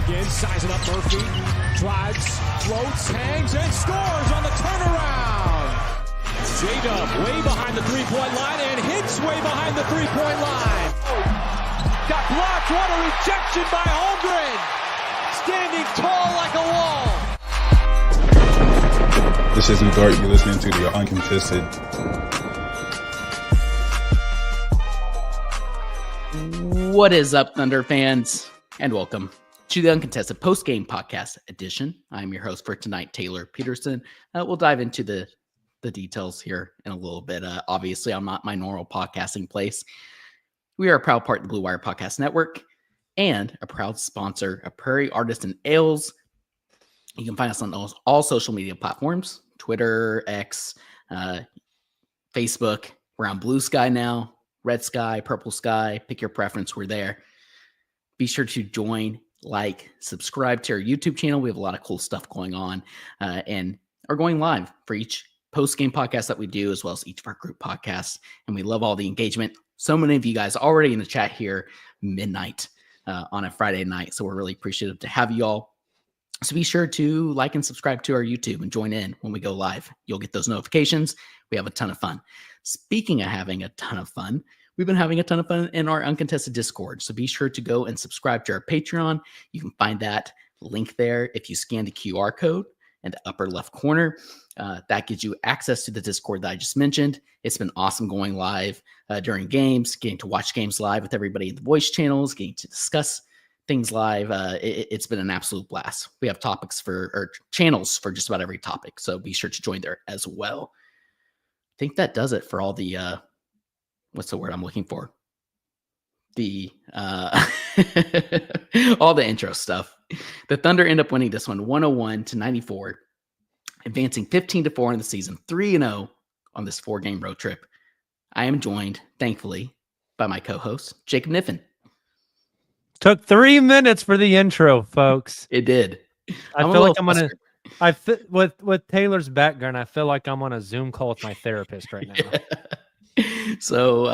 begins, sizing up Murphy, drives, floats, hangs, and scores on the turnaround. J-Dub way behind the three-point line and hits way behind the three-point line. Got blocked, what a rejection by Holmgren. Standing tall like a wall. This is Lu Dort. You're listening to the Uncontested. What is up, Thunder fans? And welcome to the Uncontested Post-Game Podcast Edition. I'm your host for tonight, Taylor Peterson. We'll dive into the details here in a little bit. Obviously, I'm not my normal podcasting place. We are a proud part of the Blue Wire Podcast Network and a proud sponsor of Prairie Artists and Ales. You can find us on all social media platforms, Twitter, X, Facebook. We're on Blue Sky now. Red Sky, Purple Sky, pick your preference. We're there. Be sure to join, like, subscribe to our YouTube channel. We have a lot of cool stuff going on and are going live for each post-game podcast that we do, as well as each of our group podcasts. And we love all the engagement. So many of you guys already in the chat here, midnight on a Friday night. So we're really appreciative to have you all. So be sure to like and subscribe to our YouTube and join in when we go live. You'll get those notifications. We have a ton of fun. Speaking of having a ton of fun, we've been having a ton of fun in our Uncontested Discord. So be sure to go and subscribe to our Patreon. You can find that link there if you scan the QR code in the upper left corner. That gives you access to the Discord that I just mentioned. It's been awesome going live during games, getting to watch games live with everybody in the voice channels, getting to discuss things live. It's been an absolute blast. We have channels for just about every topic. So be sure to join there as well. I think that does it for all the, what's the word I'm looking for? The, all the intro stuff. The Thunder end up winning this one 101-94, advancing 15-4 in the season, 3-0 on this 4-game road trip. I am joined, thankfully, by my co-host, Jacob Niffen. Took 3 minutes for the intro, folks. It did. I feel like I'm on with Taylor's background. I feel like I'm on a Zoom call with my therapist right now. Yeah. So,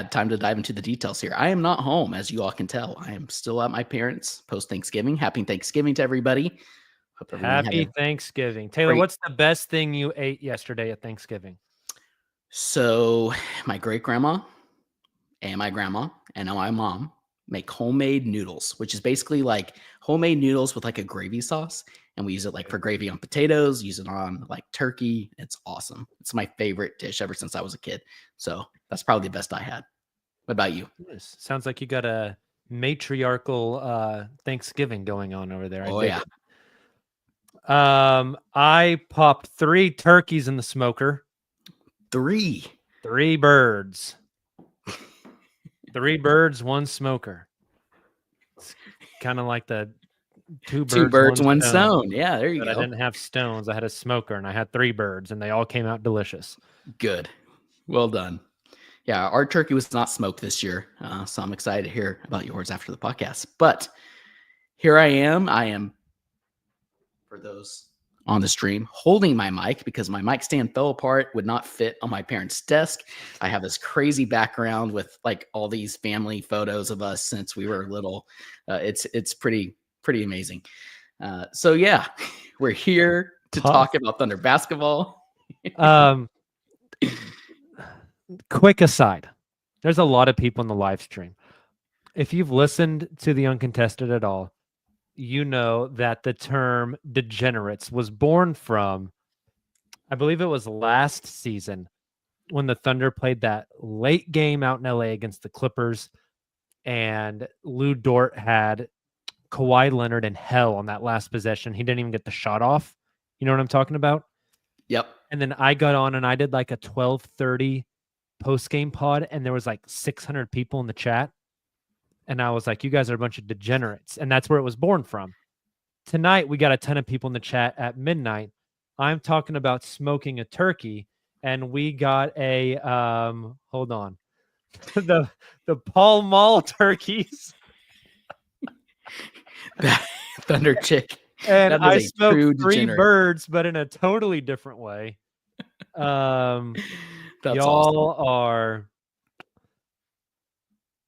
time to dive into the details here. I am not home, as you all can tell. I am still at my parents' post-Thanksgiving. Happy Thanksgiving to everybody. Happy Thanksgiving. Taylor, what's the best thing you ate yesterday at Thanksgiving? So, my great-grandma and my grandma and now my mom make homemade noodles, which is basically like homemade noodles with like a gravy sauce. And we use it like for gravy on potatoes, use it on like turkey. It's awesome. It's my favorite dish ever since I was a kid. So that's probably the best I had. What about you? Nice. Sounds like you got a matriarchal Thanksgiving going on over there. Yeah. I popped 3 turkeys in the smoker. 3 birds. 3 birds, 1 smoker. It's kind of like the two birds, one stone. Yeah, there you go. I didn't have stones. I had a smoker, and I had 3 birds, and they all came out delicious. Good. Well done. Yeah, our turkey was not smoked this year, so I'm excited to hear about yours after the podcast. But here I am, for those on the stream, holding my mic because my mic stand fell apart, would not fit on my parents' desk. I have this crazy background with like all these family photos of us since we were little. It's pretty amazing. So yeah, we're here to talk about Thunder basketball. Quick aside, there's a lot of people in the live stream. If you've listened to the Uncontested at all, you know that the term degenerates was born from, I believe it was last season when the Thunder played that late game out in LA against the Clippers, and Lu Dort had Kawhi Leonard in hell on that last possession. He didn't even get the shot off. You know what I'm talking about? Yep. And then I got on and I did like a 12:30 post-game pod, and there was like 600 people in the chat. And I was like, you guys are a bunch of degenerates. And that's where it was born from. Tonight, we got a ton of people in the chat at midnight. I'm talking about smoking a turkey, and we got a, hold on, the Pall Mall turkeys. Thunder chick. And I smoked 3 birds, but in a totally different way. Y'all awesome. are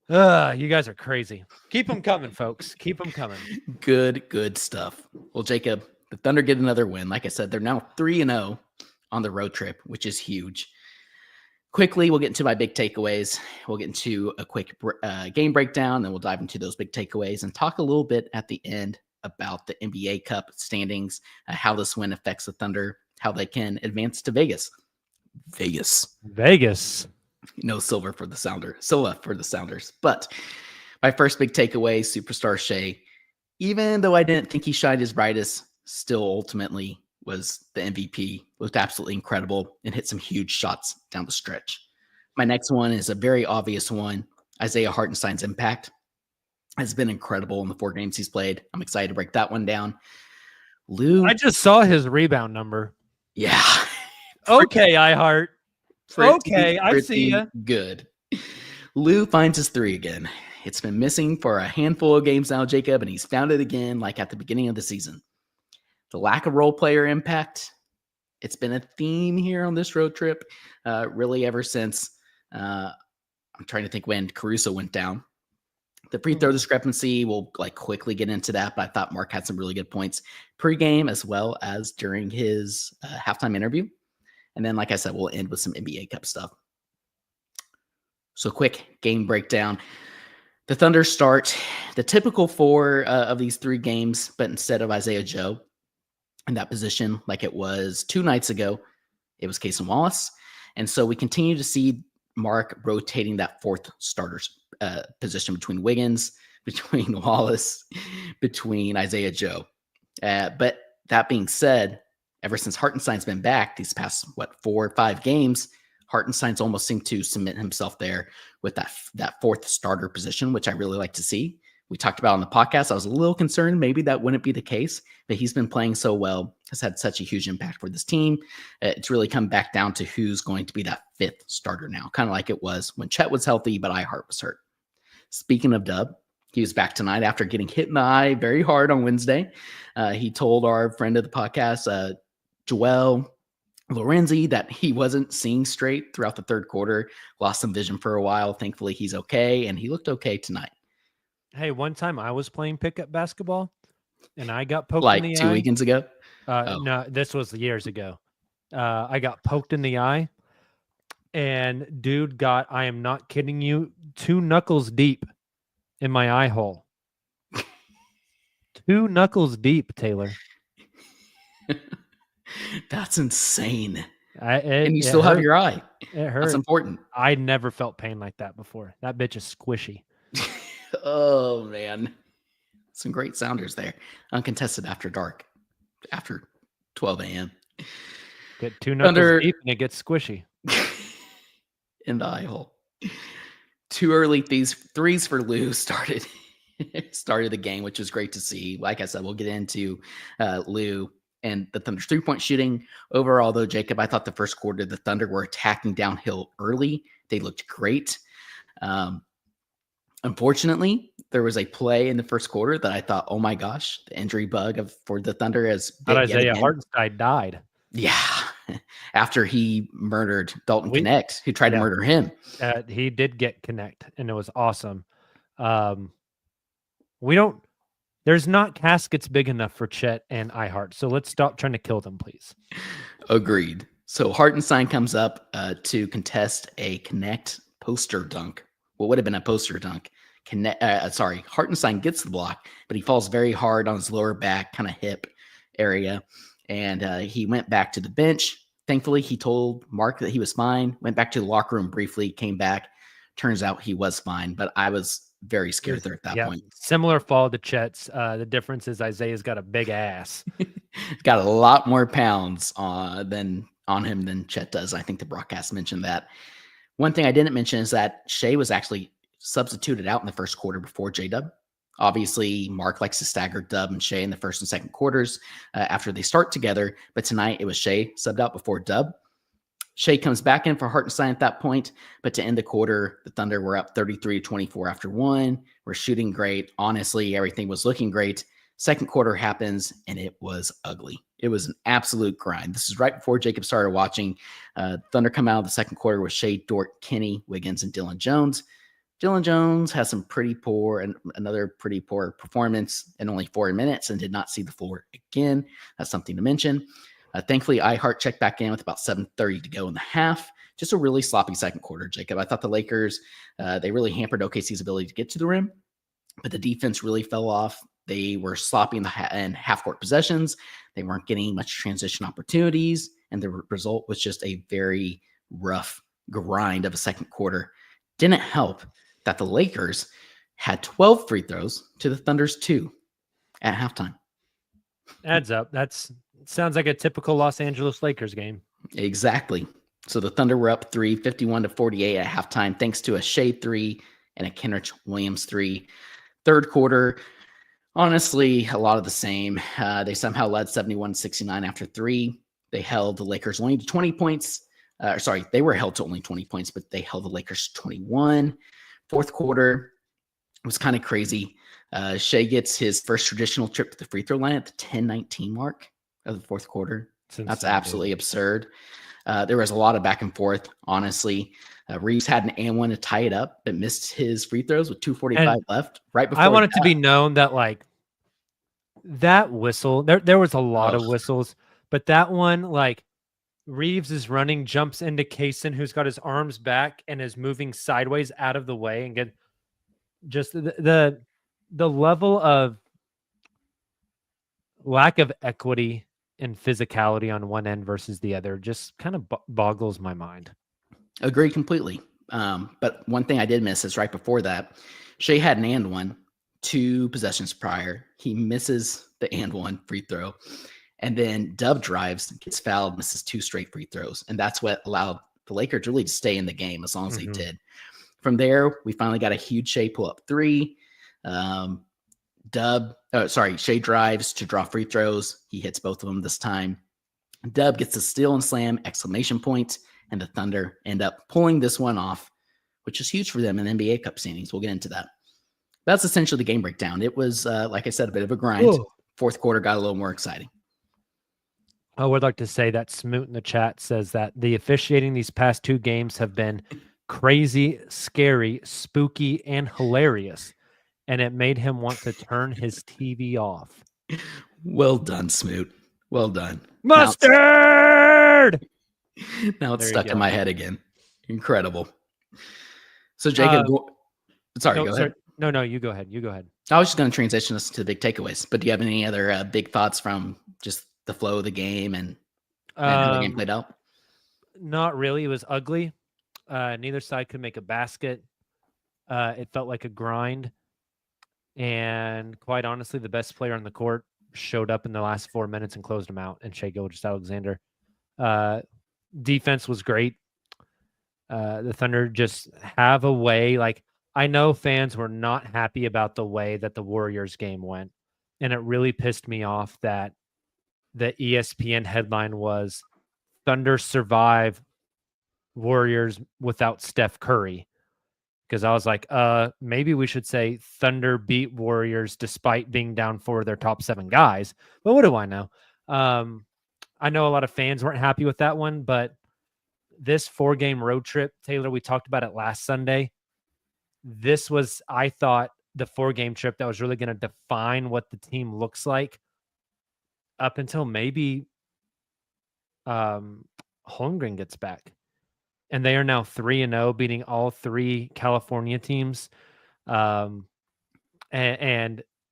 You guys are crazy. Keep them coming, folks. Keep them coming. Good stuff. Well, Jacob, the Thunder get another win. Like I said, they're now 3-0 on the road trip, which is huge. Quickly, we'll get into my big takeaways. We'll get into a quick game breakdown, then we'll dive into those big takeaways and talk a little bit at the end about the NBA Cup standings, how this win affects the Thunder, how they can advance to Vegas. No silver for the Sounders. But my first big takeaway, superstar Shai, even though I didn't think he shined his brightest, still ultimately was the MVP, looked absolutely incredible and hit some huge shots down the stretch. My next one is a very obvious one. Isaiah Hartenstein's impact has been incredible in the 4 games he's played. I'm excited to break that one down. Lu, I just saw his rebound number. Yeah. Okay, iHeart. Okay, I see ya. Good. Lu finds his 3 again. It's been missing for a handful of games now, Jacob, and he's found it again like at the beginning of the season. The lack of role player impact, it's been a theme here on this road trip, really ever since, I'm trying to think when Caruso went down. The free throw discrepancy, we'll quickly get into that, but I thought Mark had some really good points pregame as well as during his halftime interview. And then, like I said, we'll end with some NBA Cup stuff. So quick game breakdown. The Thunder start the typical 4 of these 3 games, but instead of Isaiah Joe in that position like it was 2 nights ago, it was Cason Wallace. And so we continue to see Mark rotating that 4th starter's position between Wiggins, between Wallace, between Isaiah Joe. But that being said, ever since Hartenstein's been back these past, 4 or 5 games, Hartenstein's almost seemed to submit himself there with that 4th starter position, which I really like to see. We talked about on the podcast. I was a little concerned maybe that wouldn't be the case, but he's been playing so well, has had such a huge impact for this team. It's really come back down to who's going to be that 5th starter now, kind of like it was when Chet was healthy, but iHeart was hurt. Speaking of Dub, he was back tonight after getting hit in the eye very hard on Wednesday. He told our friend of the podcast, Joel Lorenzi, that he wasn't seeing straight throughout the 3rd quarter, lost some vision for a while. Thankfully, he's okay, and he looked okay tonight. Hey, one time I was playing pickup basketball, and I got poked in the eye. 2 weekends ago? No, this was years ago. I got poked in the eye, and dude got, I am not kidding you, 2 knuckles deep in my eye hole. 2 knuckles deep, Taylor. That's insane. And you still have your eye. It hurt. That's important. I never felt pain like that before. That bitch is squishy. Oh, man. Some great sounders there. Uncontested after dark, after 12 a.m. Get 2 knuckles deep and it gets squishy. In the eye hole. 2 early threes for Lu started the game, which was great to see. Like I said, we'll get into Lu and the Thunder's 3-point shooting. Overall, though, Jacob, I thought the first quarter, the Thunder were attacking downhill early. They looked great. Unfortunately, there was a play in the first quarter that I thought, oh my gosh, the injury bug for the Thunder has been Isaiah Hartenstein died. Yeah. After he murdered Dalton Connect, who tried to murder him. He did get Connect, and it was awesome. There's not caskets big enough for Chet and iHeart, so let's stop trying to kill them, please. Agreed. So Hartenstein comes up to contest a Connect poster dunk. What would have been a poster dunk. Hartenstein gets the block, but he falls very hard on his lower back, kind of hip area. And he went back to the bench. Thankfully, he told Mark that he was fine, went back to the locker room briefly, came back. Turns out he was fine, but I was very scared there at that point. Similar fall to Chet's. The difference is Isaiah's got a big ass. Got a lot more pounds on him than Chet does. I think the broadcast mentioned that. One thing I didn't mention is that Shai was actually substituted out in the first quarter before J-Dub. Obviously, Mark likes to stagger Dub and Shai in the first and second quarters after they start together. But tonight, it was Shai subbed out before Dub. Shai comes back in for Hartenstein at that point. But to end the quarter, the Thunder were up 33-24 after 1. We're shooting great. Honestly, everything was looking great. Second quarter happens, and it was ugly. It was an absolute grind. This is right before Jacob started watching. Thunder come out of the second quarter with Shai, Dort, Kenny, Wiggins, and Dylan Jones. Jalen Jones has some pretty poor and another pretty poor performance in only 4 minutes and did not see the floor again. That's something to mention. Thankfully, iHeart checked back in with about 7:30 to go in the half. Just a really sloppy second quarter, Jacob. I thought the Lakers, they really hampered OKC's ability to get to the rim, but the defense really fell off. They were sloppy in half-court possessions. They weren't getting much transition opportunities, and the result was just a very rough grind of a second quarter. Didn't help that the Lakers had 12 free throws to the Thunder's 2 at halftime. Adds up. Sounds like a typical Los Angeles Lakers game. Exactly. So the Thunder were up 3, 51-48 at halftime, thanks to a Shai 3 and a Kenrich Williams 3. Third quarter, honestly, a lot of the same. They somehow led 71-69 after 3. They held the Lakers only to 20 points. They were held to only 20 points, but they held the Lakers 21. Fourth quarter was kind of crazy. Shai gets his first traditional trip to the free throw line at the 10-19 mark of the fourth quarter. That's absolutely absurd. There was a lot of back and forth, honestly. Reeves had an and one to tie it up, but missed his free throws with 2:45 left. Right before I want it to be known that like that whistle, there was a lot of whistles, but that one, like Reeves is running, jumps into Kaysen, who's got his arms back and is moving sideways out of the way, and get just the level of lack of equity and physicality on one end versus the other just kind of boggles my mind. Agree completely. But one thing I did miss is right before that, Shai had an and one 2 possessions prior. He misses the and one free throw. And then Dub drives, gets fouled, misses 2 straight free throws. And that's what allowed the Lakers really to stay in the game as long as they did. From there, we finally got a huge Shai pull-up 3. Shai drives to draw free throws. He hits both of them this time. Dub gets a steal and slam, exclamation point, and the Thunder end up pulling this one off, which is huge for them in NBA Cup standings. We'll get into that. That's essentially the game breakdown. It was, like I said, a bit of a grind. Whoa. Fourth quarter got a little more exciting. I would like to say that Smoot in the chat says that the officiating these past 2 games have been crazy, scary, spooky, and hilarious. And it made him want to turn his TV off. Well done, Smoot. Well done. Mustard! Now it's stuck in my head again. Incredible. So, Jacob, go ahead. No, you go ahead. I was just going to transition us to the big takeaways, but do you have any other big thoughts from just the flow of the game and how the game played out? Not really. It was ugly. Neither side could make a basket. It felt like a grind. And quite honestly, the best player on the court showed up in the last 4 minutes and closed them out, and Shai Gilgeous-Alexander. Defense was great. The Thunder just have a way. Like, I know fans were not happy about the way that the Warriors game went, and it really pissed me off that the ESPN headline was Thunder survive Warriors without Steph Curry. Because I was like, maybe we should say Thunder beat Warriors despite being down 4 of their top 7 guys. But what do I know? I know a lot of fans weren't happy with that one, but this 4-game road trip, Taylor, we talked about it last Sunday. This was, I thought, the 4-game trip that was really going to define what the team looks like up until maybe Holmgren gets back. And they are now 3-0, beating all 3 California teams. And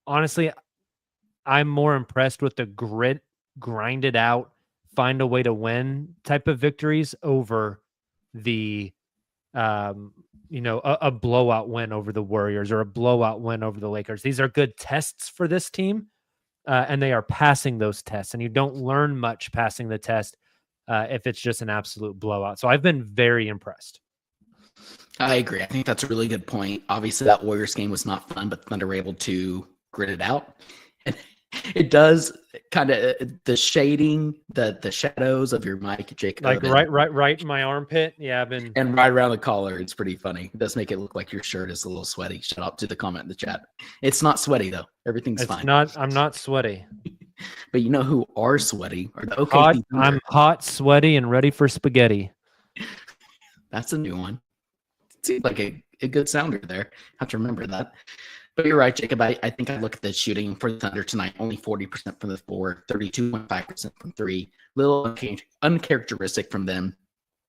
honestly, I'm more impressed with the grit, grind it out, find a way to win type of victories over the, a blowout win over the Warriors or a blowout win over the Lakers. These are good tests for this team, and they are passing those tests. And you don't learn much passing the test if it's just an absolute blowout. So I've been very impressed. I agree. I think that's a really good point. Obviously, that Warriors game was not fun, but the Thunder were able to grit it out. And it does kind of the shading, the shadows of your mic, Jacob. Like right in my armpit. Yeah, and right around the collar. It's pretty funny. It does make it look like your shirt is a little sweaty. Shout out to the comment in the chat. It's not sweaty though. Everything's fine. I'm not sweaty. But you know who are sweaty? Are the OKC I'm hot, sweaty, and ready for spaghetti. That's a new one. Seems like a good sounder there. Have to remember that. But you're right, Jacob. I think I look at the shooting for the Thunder tonight, only 40% from the floor, 32.5% from three. Little uncharacteristic from them.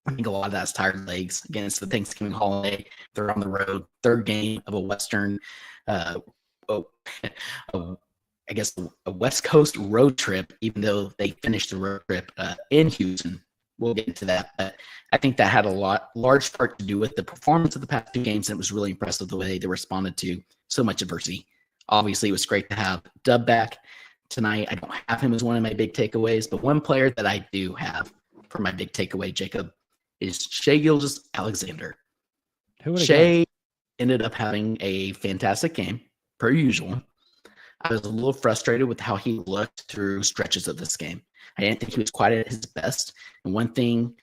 I think a lot of that's tired legs. Again, it's the Thanksgiving holiday. They're on the road. Third game of a Western, uh, oh, I guess a West Coast road trip, even though they finished the road trip in Houston. We'll get into that. But I think that had a large part to do with the performance of the past two games. And it was really impressive the way they responded to so much adversity. Obviously, it was great to have Dub back tonight. I don't have him as one of my big takeaways, but one player that I do have for my big takeaway, Jacob, is Shai Gilgeous-Alexander. Shai ended up having a fantastic game, per usual. I was a little frustrated with how he looked through stretches of this game. I didn't think he was quite at his best. And one thing,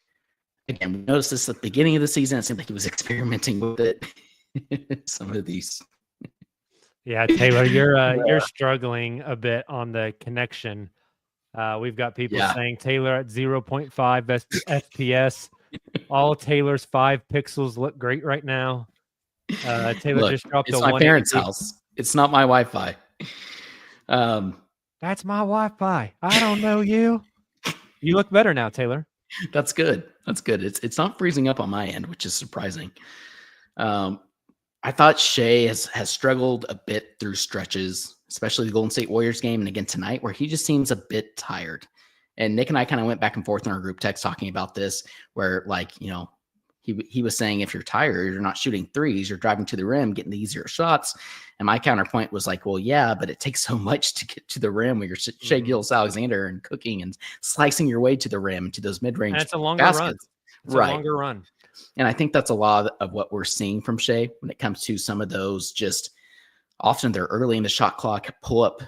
again, we noticed this at the beginning of the season. It seemed like he was experimenting with it. Some of these. Yeah, Taylor, you're struggling a bit on the connection. We've got people saying Taylor at 0.5 FPS. All Taylor's 5 pixels look great right now. Taylor just dropped it's a my 180. parents' house. It's not my Wi-Fi. That's my Wi-Fi. I don't know you. You look better now, Taylor. That's good. That's good. It's not freezing up on my end, which is surprising. I thought Shai has struggled a bit through stretches, especially the Golden State Warriors game, and again tonight, where he just seems a bit tired. And Nick and I kind of went back and forth in our group text talking about this, where he was saying if you're tired, you're not shooting threes, you're driving to the rim, getting the easier shots. And my counterpoint was like, well, yeah, but it takes so much to get to the rim when you're Shai Gilgeous-Alexander and cooking and slicing your way to the rim to those mid-range and it's a longer baskets. run. It's right. a longer run. And I think that's a lot of what we're seeing from Shai when it comes to some of those just often they're early in the shot clock, pull up,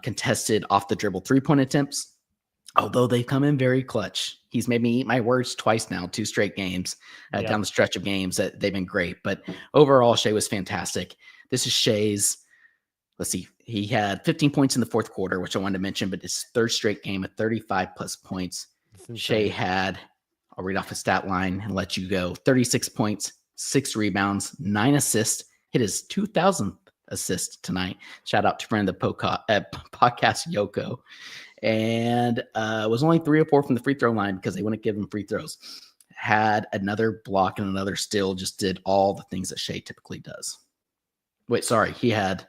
contested off the dribble 3-point attempts. Although they've come in very clutch. He's made me eat my words twice now, 2 straight games down the stretch of games that they've been great. But overall, Shai was fantastic. This is Shai's, let's see, he had 15 points in the fourth quarter, which I wanted to mention, but his third straight game at 35 plus points. Shai had, I'll read off his stat line and let you go, 36 points, 6 rebounds, 9 assists, hit his 2,000th assist tonight. Shout out to friend of the podcast, Yoko. And was only 3 or 4 from the free throw line because they wouldn't give him free throws. Had another block and another steal, just did all the things that Shai typically does. Wait, sorry. He had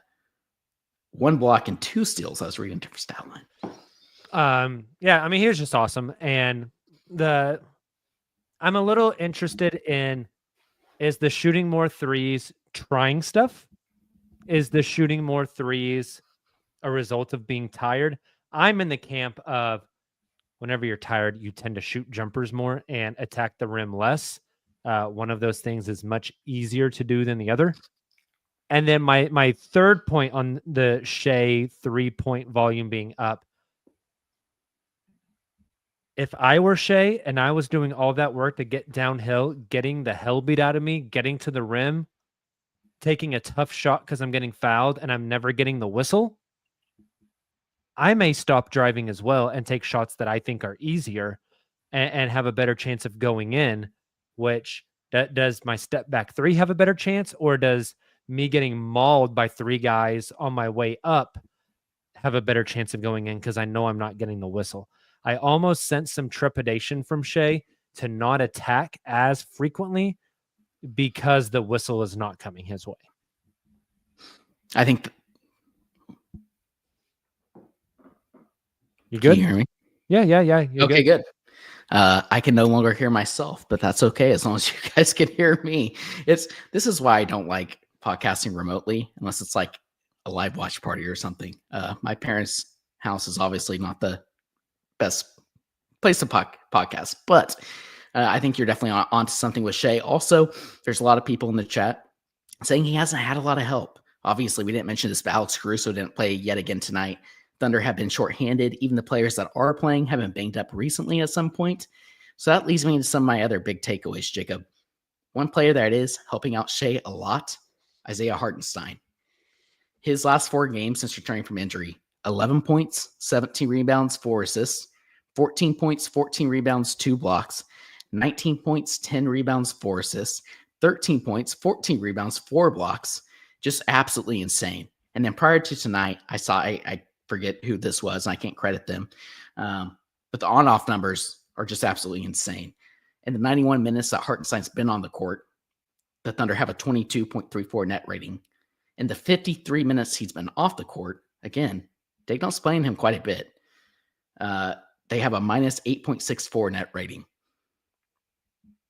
1 block and 2 steals. I was reading a different stat line. Yeah, I mean, he was just awesome. And I'm a little interested in, is the shooting more threes trying stuff? Is the shooting more threes a result of being tired? I'm in the camp of whenever you're tired, you tend to shoot jumpers more and attack the rim less. One of those things is much easier to do than the other. And then my third point on the Shai 3-point volume being up. If I were Shai and I was doing all that work to get downhill, getting the hell beat out of me, getting to the rim, taking a tough shot because I'm getting fouled and I'm never getting the whistle, I may stop driving as well and take shots that I think are easier and have a better chance of going in, which does my step back 3 have a better chance, or does me getting mauled by 3 guys on my way up have a better chance of going in because I know I'm not getting the whistle? I almost sense some trepidation from Shai to not attack as frequently because the whistle is not coming his way. I think. You good? Can you hear me? Yeah. You're okay, good. I can no longer hear myself, but that's okay as long as you guys can hear me. This is why I don't like podcasting remotely unless it's like a live watch party or something. My parents' house is obviously not the best place to podcast, but I think you're definitely onto something with Shai. Also, there's a lot of people in the chat saying he hasn't had a lot of help. Obviously, we didn't mention this, but Alex Caruso didn't play yet again tonight. Thunder have been shorthanded. Even the players that are playing have been banged up recently at some point. So that leads me to some of my other big takeaways, Jacob. One player that is helping out Shai a lot, Isaiah Hartenstein. His last 4 games since returning from injury, 11 points, 17 rebounds, 4 assists, 14 points, 14 rebounds, 2 blocks, 19 points, 10 rebounds, 4 assists, 13 points, 14 rebounds, 4 blocks, just absolutely insane. And then prior to tonight, I forget who this was, and I can't credit them, but the on-off numbers are just absolutely insane. In the 91 minutes that Hartenstein's been on the court, the Thunder have a 22.34 net rating. In the 53 minutes he's been off the court, again, Dagnall's playing him quite a bit. They have a minus 8.64 net rating.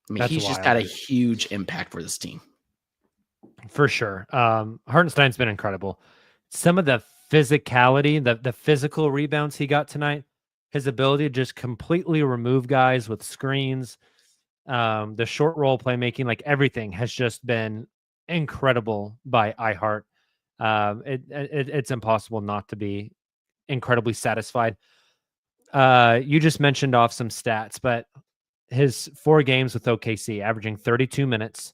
I mean, he's just got a huge impact for this team. For sure. Hartenstein's been incredible. Some of the physicality, the physical rebounds he got tonight, his ability to just completely remove guys with screens, the short roll playmaking, like everything has just been incredible by iHeart. It's impossible not to be incredibly satisfied. You just mentioned off some stats, but his 4 games with OKC, averaging 32 minutes,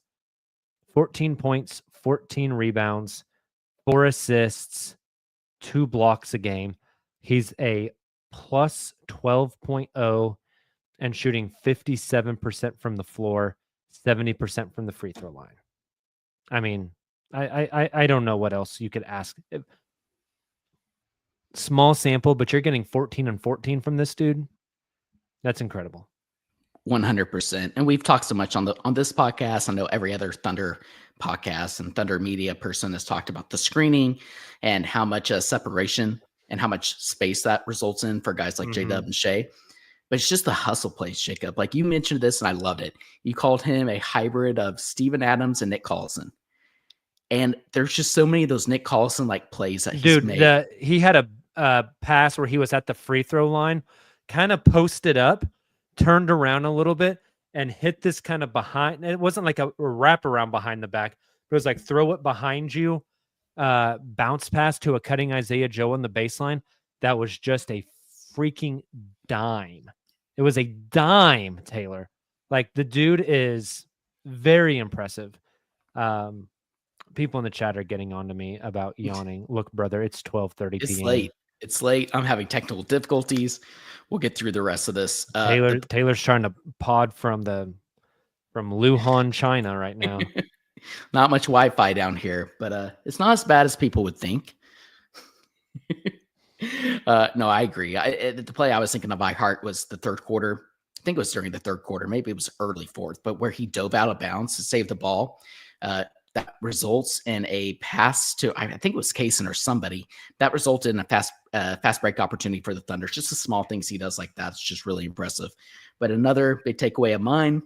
14 points, 14 rebounds, 4 assists, 2 blocks a game. He's a plus 12.0 and shooting 57% from the floor, 70% from the free throw line. I mean, I don't know what else you could ask. Small sample, but you're getting 14 and 14 from this dude. That's incredible. 100%. And we've talked so much on this podcast. I know every other Thunder podcast and Thunder media person has talked about the screening and how much separation and how much space that results in for guys like J-Dub and Shai. But it's just the hustle plays, Jacob. Like you mentioned this, and I loved it. You called him a hybrid of Steven Adams and Nick Collison. And there's just so many of those Nick Collison like plays that he's made. He had a pass where he was at the free throw line, kind of posted up, turned around a little bit, and hit this kind of behind. It wasn't like a wraparound behind the back. It was like throw it behind you, bounce pass to a cutting Isaiah Joe on the baseline. That was just a freaking dime. It was a dime, Taylor. Like the dude is very impressive. People in the chat are getting on to me about yawning. Look, brother, it's 12:30 p.m. It's late. I'm having technical difficulties. We'll get through the rest of this. Taylor's trying to pod from Luhan, China right now. Not much Wi-Fi down here, but it's not as bad as people would think. No, I agree. The play I was thinking of by heart was the third quarter. I think it was during the third quarter. Maybe it was early fourth, but where he dove out of bounds to save the ball. That results in a pass to, I think it was Kaysen or somebody, that resulted in a fast break opportunity for the Thunder. Just the small things he does like that. It's just really impressive. But another big takeaway of mine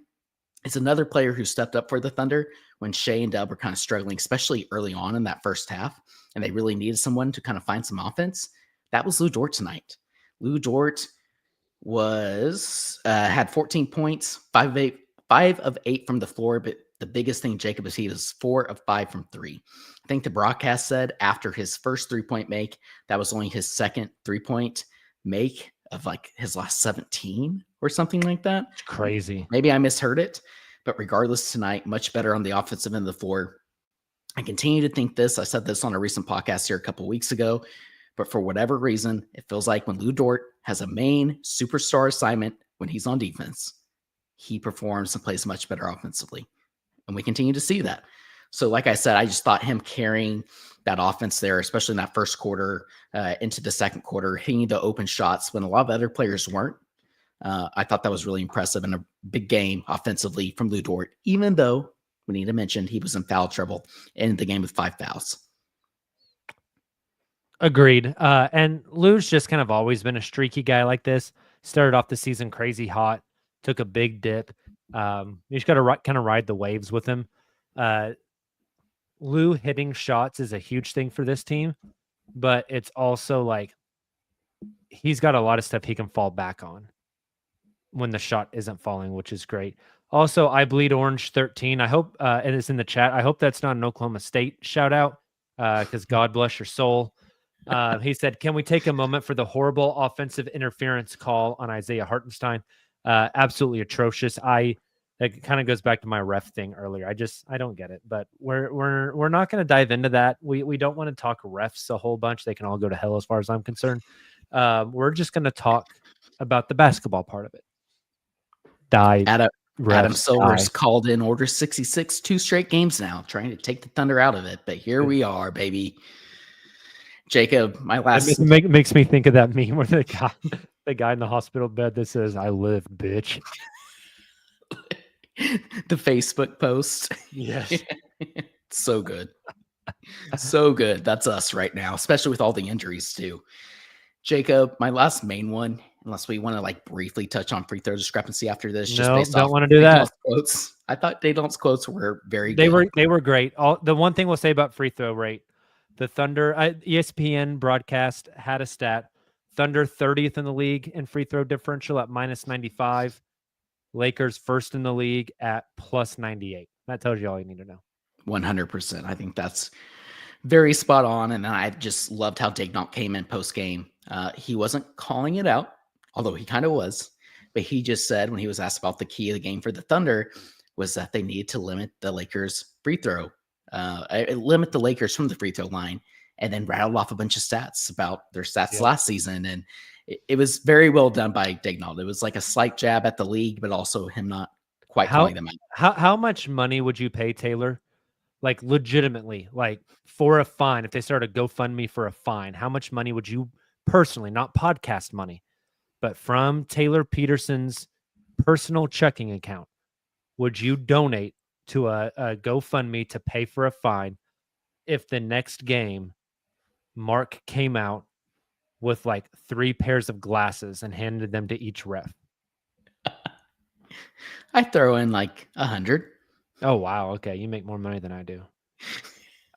is another player who stepped up for the Thunder when Shai and Dub were kind of struggling, especially early on in that first half, and they really needed someone to kind of find some offense. That was Lu Dort tonight. Lu Dort had 14 points, 5 of 8 from the floor, but the biggest thing, Jacob, is he was 4 of 5 from 3. I think the broadcast said after his first 3-point make, that was only his second 3-point make of like his last 17 or something like that. It's crazy. Maybe I misheard it, but regardless, tonight, much better on the offensive end of the floor. I continue to think this. I said this on a recent podcast here a couple of weeks ago, but for whatever reason, it feels like when Lu Dort has a main superstar assignment when he's on defense, he performs and plays much better offensively. And we continue to see that. So like I said, I just thought him carrying that offense there, especially in that first quarter into the second quarter, hitting the open shots when a lot of other players weren't. I thought that was really impressive and a big game offensively from Lu Dort, even though we need to mention he was in foul trouble in the game with 5 fouls. Agreed. And Lu's just kind of always been a streaky guy like this. Started off the season crazy hot, took a big dip. You just got to kind of ride the waves with him. Lu hitting shots is a huge thing for this team, but it's also like he's got a lot of stuff he can fall back on when the shot isn't falling, which is great. Also, I bleed orange 13. I hope it is in the chat. I hope that's not an Oklahoma State shout out because God bless your soul. He said, can we take a moment for the horrible offensive interference call on Isaiah Hartenstein? Absolutely atrocious. It kind of goes back to my ref thing earlier. I don't get it, but we're not going to dive into that. We don't want to talk refs a whole bunch. They can all go to hell as far as I'm concerned. We're just going to talk about the basketball part of it. Adam Refs Silver's die. called in Order 66 2 straight games now, trying to take the Thunder out of it. But here we are, baby. Jacob, my last Makes me think of that meme where the guy in the hospital bed that says, "I live, bitch." the Facebook post. Yes. So good. So good. That's us right now, especially with all the injuries too. Jacob, my last main one, unless we want to like briefly touch on free throw discrepancy after this, just No, based don't off want to do that. Daydon's quotes. I thought Daydon's quotes were very They good. were great. The one thing we'll say about free throw rate, the Thunder ESPN broadcast had a stat: Thunder 30th in the league in free throw differential at -95. Lakers first in the league at +98. That tells you all you need to know. 100%. I think that's very spot on. And I just loved how Daignault came in post game. He wasn't calling it out, although he kind of was. But he just said when he was asked about the key of the game for the Thunder was that they needed to limit the Lakers free throw, limit the Lakers from the free throw line, and then rattled off a bunch of stats about their stats last season. And it was very well done by Daignault. It was like a slight jab at the league, but also him not quite calling them out. How much money would you pay Taylor? Like legitimately, like for a fine, if they started a GoFundMe for a fine, how much money would you personally, not podcast money, but from Taylor Peterson's personal checking account, would you donate to a GoFundMe to pay for a fine if the next game Mark came out with like 3 pairs of glasses and handed them to each ref? I throw in like 100. Oh, wow. Okay. You make more money than I do.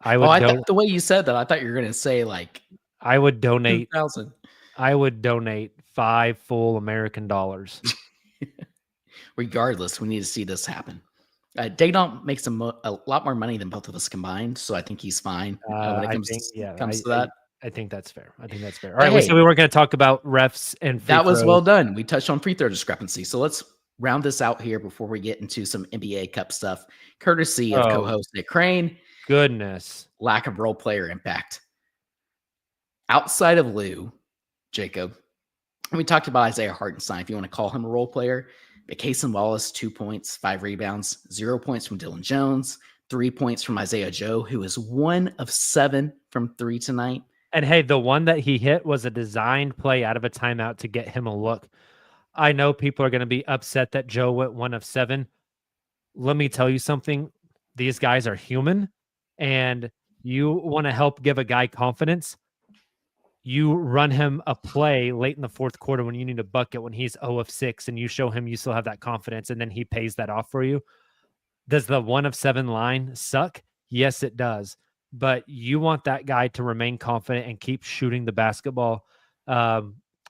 I would the way you said that, I thought you were going to say like I would donate 2,000. I would donate 5 full American dollars. Regardless, we need to see this happen. Daignault makes a lot more money than both of us combined, so I think he's fine when it comes to that. I think that's fair. I think that's fair. All right, we said we weren't going to talk about refs and free that was throws. well done. We touched on free throw discrepancy, so let's round this out here before we get into some NBA Cup stuff, courtesy of co-host Nick Crane. Goodness. Lack of role player impact. Outside of Lou, Jacob, and we talked about Isaiah Hartenstein, if you want to call him a role player, but Cason Wallace, 2 points, 5 rebounds, 0 points from Dylan Jones, 3 points from Isaiah Joe, who is 1 of 7 from 3 tonight. And hey, the one that he hit was a designed play out of a timeout to get him a look. I know people are going to be upset that Joe went 1 of 7. Let me tell you something. These guys are human, and you want to help give a guy confidence. You run him a play late in the fourth quarter when you need a bucket, when he's 0 of 6, and you show him you still have that confidence, and then he pays that off for you. Does the 1 of 7 line suck? Yes, it does. But you want that guy to remain confident and keep shooting the basketball.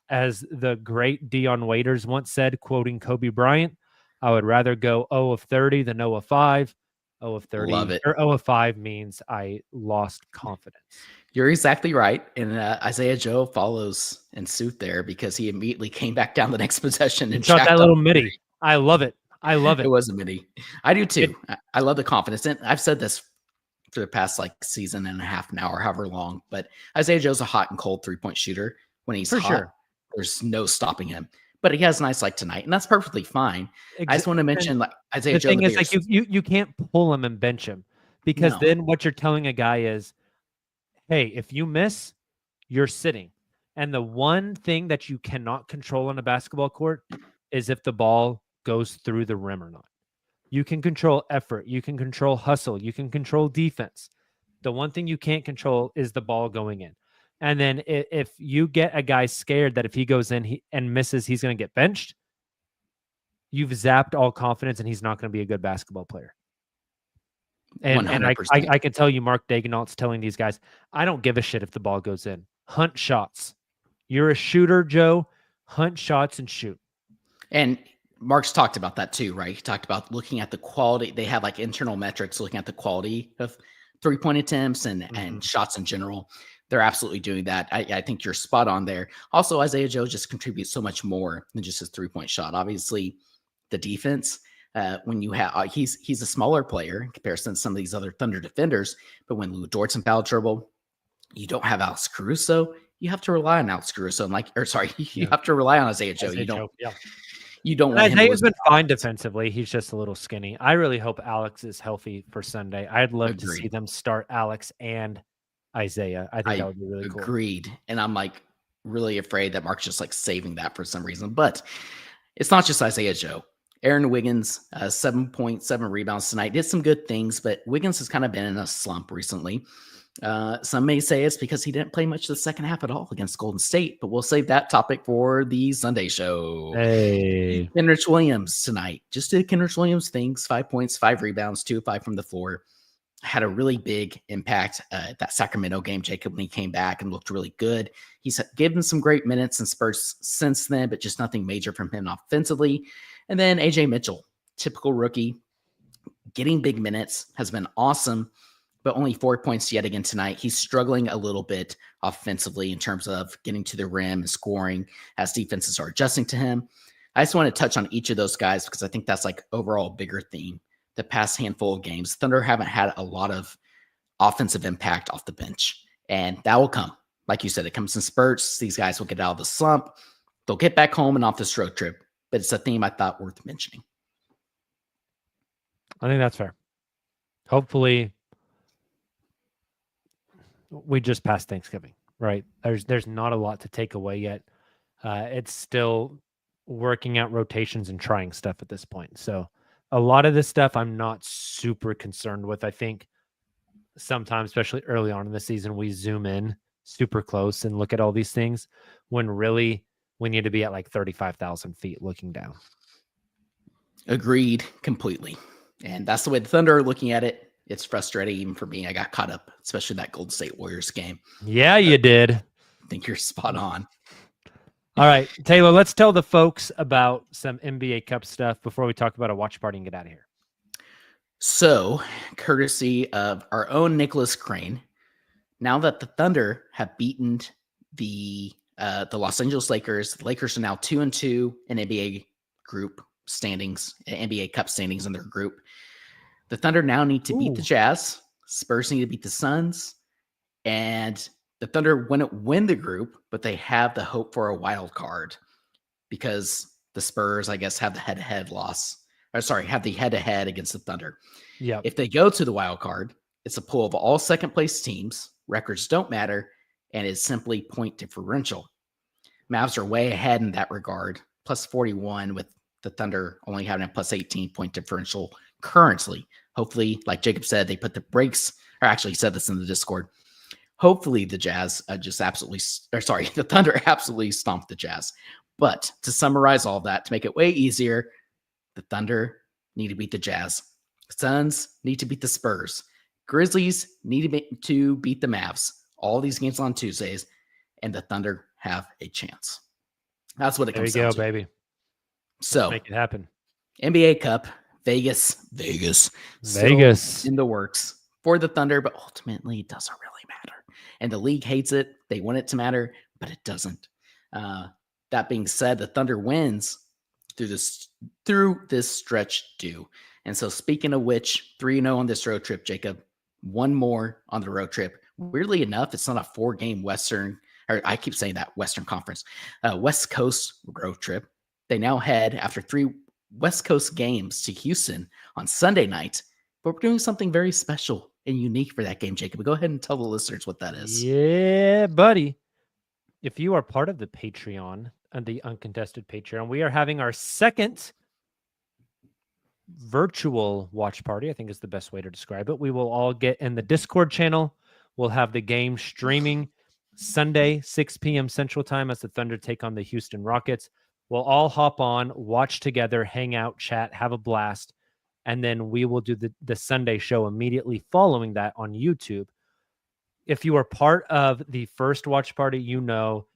As the great Dion Waiters once said, quoting Kobe Bryant, I would rather go 0 of 30 than 0 of 5. 0 of 30 Love it. Or 0 of 5 means I lost confidence. You're exactly right. And Isaiah Joe follows in suit there because he immediately came back down the next possession and shot that little midi. I love it. I love it. It was a midi. I do too. I love the confidence. And I've said this for the past like season and a half now or however long, but Isaiah Joe's a hot and cold 3-point shooter. When he's hot, sure, there's no stopping him. But he has nights like tonight, and that's perfectly fine. I just want to mention like Isaiah Joe. The thing is, like you can't pull him and bench him because then what you're telling a guy is, hey, if you miss, you're sitting. And the one thing that you cannot control on a basketball court is if the ball goes through the rim or not. You can control effort. You can control hustle. You can control defense. The one thing you can't control is the ball going in. And then if you get a guy scared that if he goes in and misses, he's going to get benched, you've zapped all confidence and he's not going to be a good basketball player. And I can tell you, Mark Daignault's telling these guys, I don't give a shit if the ball goes in. Hunt shots. You're a shooter, Joe. Hunt shots and shoot. And Mark's talked about that too, right? He talked about looking at the quality. They have like internal metrics looking at the quality of 3-point attempts and shots in general. They're absolutely doing that. I think you're spot on there. Also, Isaiah Joe just contributes so much more than just his 3-point shot. Obviously, the defense, when you have, he's a smaller player in comparison to some of these other Thunder defenders. But when Lu Dort's in foul trouble, you don't have Alex Caruso. You have to rely on Alex Caruso. You have to rely on Isaiah Joe. You don't And want him to Isaiah's lose. been fine defensively. He's just a little skinny. I really hope Alex is healthy for Sunday. I'd love to see Agreed. them start Alex and Isaiah. I think that would be really cool. Agreed. And I'm like really afraid that Mark's just like saving that for some reason. But it's not just Isaiah Joe. Aaron Wiggins, 7.7 rebounds tonight. Did some good things, but Wiggins has kind of been in a slump recently. Some may say it's because he didn't play much the second half at all against Golden State, but we'll save that topic for the Sunday show. Hey. Kenrich Williams tonight. Just did Kenrich Williams things, 5 points, 5 rebounds, 2 of 5 from the floor. Had a really big impact that Sacramento game, Jacob, when he came back and looked really good. He's given some great minutes and spurts since then, but just nothing major from him offensively. And then AJ Mitchell, typical rookie, getting big minutes, has been awesome, but only 4 points yet again tonight. He's struggling a little bit offensively in terms of getting to the rim and scoring as defenses are adjusting to him. I just want to touch on each of those guys because I think that's like overall a bigger theme. The past handful of games, Thunder haven't had a lot of offensive impact off the bench, and that will come. Like you said, it comes in spurts. These guys will get out of the slump. They'll get back home and off this road trip, but it's a theme I thought worth mentioning. I think that's fair. Hopefully, we just passed Thanksgiving, right? There's not a lot to take away yet. It's still working out rotations and trying stuff at this point. So a lot of this stuff I'm not super concerned with. I think sometimes, especially early on in the season, we zoom in super close and look at all these things when really we need to be at like 35,000 feet looking down. Agreed completely. And that's the way the Thunder are looking at it. It's frustrating even for me. I got caught up, especially that Golden State Warriors game. Yeah, you did. I think you're spot on. All right, Taylor, let's tell the folks about some NBA Cup stuff before we talk about a watch party and get out of here. So, courtesy of our own Nicholas Crane, now that the Thunder have beaten the Los Angeles Lakers, the Lakers are now 2-2 in NBA group standings, NBA Cup standings in their group. The Thunder now need to beat the Jazz. Spurs need to beat the Suns. And the Thunder wouldn't win the group, but they have the hope for a wild card because the Spurs, I guess, have the head-to-head have the head-to-head against the Thunder. Yeah. If they go to the wild card, it's a pool of all second-place teams. Records don't matter, and it's simply point differential. Mavs are way ahead in that regard, plus 41 with the Thunder only having a plus 18 point differential currently. Hopefully, like Jacob said, they put the brakes, or actually he said this in the Discord. Hopefully the Jazz the Thunder absolutely stomped the Jazz. But to summarize all that, to make it way easier, the Thunder need to beat the Jazz. Suns need to beat the Spurs. Grizzlies need to beat the Mavs. All these games on Tuesdays, and the Thunder have a chance. That's what it comes down to. There you go, baby. So let's make it happen. NBA Cup, Vegas in the works for the Thunder, but ultimately it doesn't really matter. And the league hates it. They want it to matter, but it doesn't. That being said, the Thunder wins through this stretch due. And so speaking of which, 3-0 on this road trip, Jacob, one more on the road trip. Weirdly enough, it's not a 4-game Western, or I keep saying that Western Conference, West Coast road trip. They now head after 3 West Coast games to Houston on Sunday night, but we're doing something very special and unique for that game, Jacob. Go ahead and tell the listeners what that is. Yeah, buddy. If you are part of the Patreon and the Uncontested Patreon, we are having our second virtual watch party, I think is the best way to describe it. We will all get in the Discord channel. We'll have the game streaming Sunday, 6 p.m. Central Time as the Thunder take on the Houston Rockets. We'll all hop on, watch together, hang out, chat, have a blast, and then we will do the Sunday show immediately following that on YouTube. If you were part of the first watch party, you know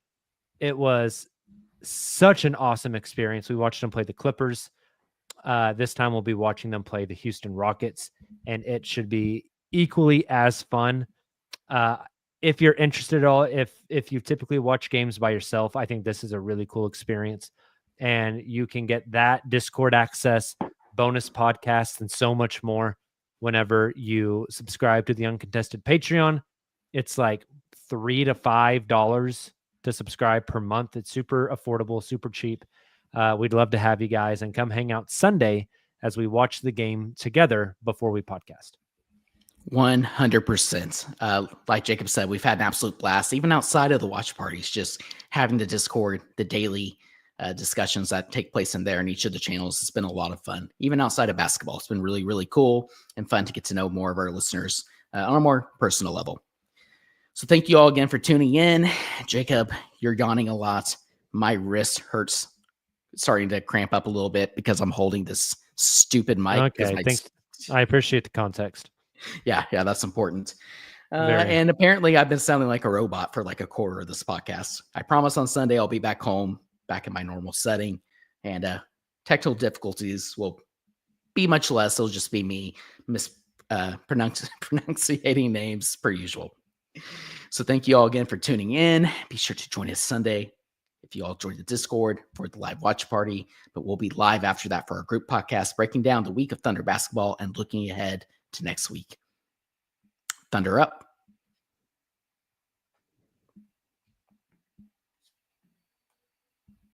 it was such an awesome experience. We watched them play the Clippers. This time we'll be watching them play the Houston Rockets, and it should be equally as fun. If you're interested at all, if you typically watch games by yourself, I think this is a really cool experience. And you can get that Discord access, bonus podcasts, and so much more whenever you subscribe to the Uncontested Patreon. It's like $3 to $5 to subscribe per month. It's super affordable, super cheap. we'd love to have you guys and come hang out Sunday as we watch the game together before we podcast. 100%. Like Jacob said, we've had an absolute blast, even outside of the watch parties, just having the Discord, the daily discussions that take place in there in each of the channels. It's been a lot of fun. Even outside of basketball, it's been really, really cool and fun to get to know more of our listeners on a more personal level. So thank you all again for tuning in. Jacob, you're yawning a lot. My wrist hurts, starting to cramp up a little bit because I'm holding this stupid mic. Okay, thanks. I appreciate the context. Yeah, that's important. And apparently I've been sounding like a robot for like a quarter of this podcast. I promise on Sunday I'll be back home, back in my normal setting, and technical difficulties will be much less. It'll just be me pronunciating names per usual. So thank you all again for tuning in. Be sure to join us Sunday if you all join the Discord for the live watch party, but we'll be live after that for our group podcast, breaking down the week of Thunder basketball and looking ahead to next week. Thunder up.